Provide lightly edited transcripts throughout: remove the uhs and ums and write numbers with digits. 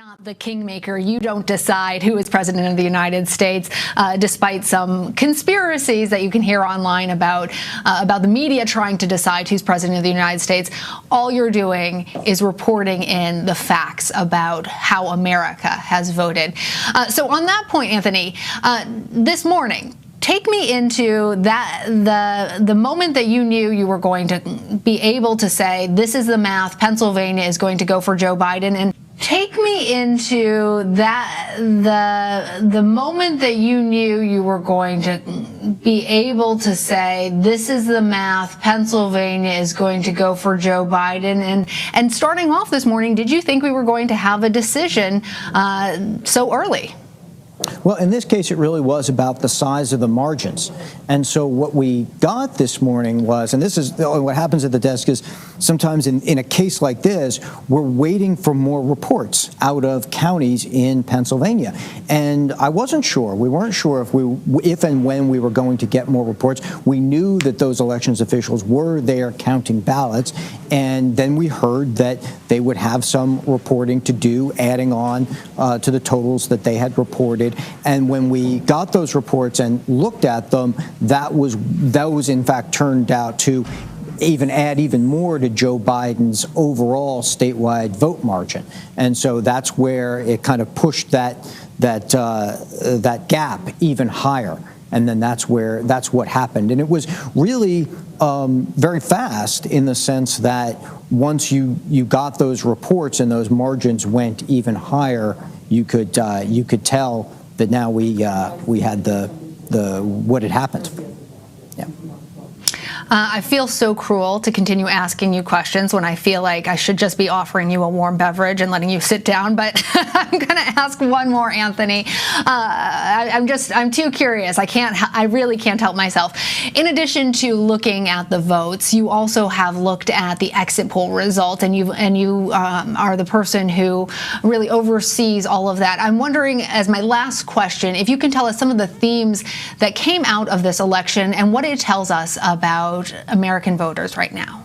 Not the kingmaker. You don't decide who is president of the United States, despite some conspiracies that you can hear online about the media trying to decide who's president of the United States. All you're doing is reporting in the facts about how America has voted. So on that point, Anthony, this morning, take me into the moment that you knew you were going to be able to say, this is the math, Pennsylvania is going to go for Joe Biden. And take me into the moment that you knew you were going to be able to say, this is the math, Pennsylvania is going to go for Joe Biden. And starting off this morning, did you think we were going to have a decision so early? Well, in this case, it really was about the size of the margins. And so what we got this morning was, and this is what happens at the desk, is sometimes in a case like this, we're waiting for more reports out of counties in Pennsylvania. And I wasn't sure. We weren't sure if and when we were going to get more reports. We knew that those elections officials were there counting ballots. And then we heard that they would have some reporting to do, adding on to the totals that they had reported. And when we got those reports and looked at them, those in fact turned out to add even more to Joe Biden's overall statewide vote margin. And so that's where it kind of pushed that gap even higher. And then that's what happened. And it was really very fast in the sense that once you got those reports and those margins went even higher, you could tell that now we had what had happened. Yeah. I feel so cruel to continue asking you questions when I feel like I should just be offering you a warm beverage and letting you sit down. But I'm going to ask one more, Anthony. I'm too curious. I really can't help myself. In addition to looking at the votes, you also have looked at the exit poll result, and you are the person who really oversees all of that. I'm wondering, as my last question, if you can tell us some of the themes that came out of this election and what it tells us about American voters right now.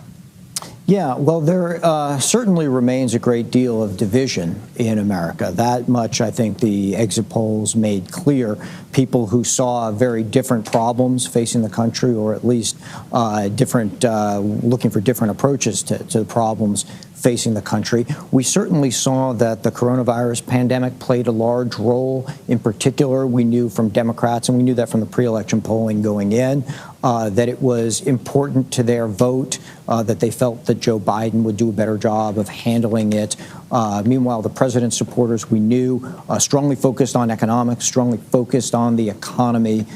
Yeah, well, there certainly remains a great deal of division in America. That much, I think, the exit polls made clear. People who saw very different problems facing the country, or at least looking for different approaches to the problems facing the country. We certainly saw that the coronavirus pandemic played a large role. In particular, we knew from Democrats, and we knew that from the pre-election polling going in, that it was important to their vote, that they felt that Joe Biden would do a better job of handling it. Meanwhile, the president's supporters, we knew, strongly focused on economics, strongly focused on the economy.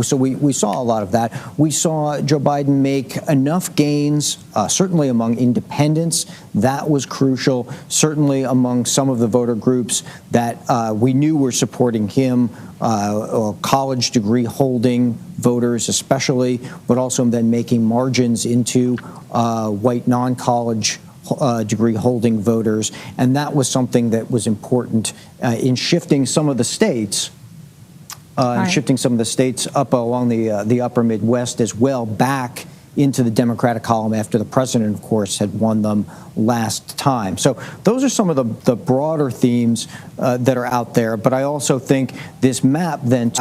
So we saw a lot of that. We saw Joe Biden make enough gains, certainly among independents. That was crucial. Certainly among some of the voter groups that we knew were supporting him, college degree holding voters especially, but also then making margins into white non-college degree holding voters. And that was something that was important in shifting some of the states. And shifting some of the states up along the upper Midwest as well back into the Democratic column after the president, of course, had won them last time. So those are some of the broader themes that are out there. But I also think this map then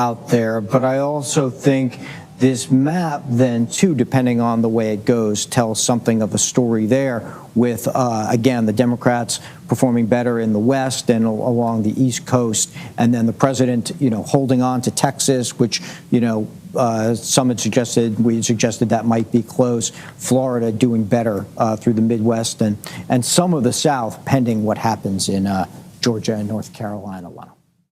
too, depending on the way it goes, tells something of a story there with, again, the Democrats performing better in the West and along the East Coast, and then the president, holding on to Texas, which, some had suggested, we had suggested that might be close. Florida doing better through the Midwest and some of the South, pending what happens in Georgia and North Carolina.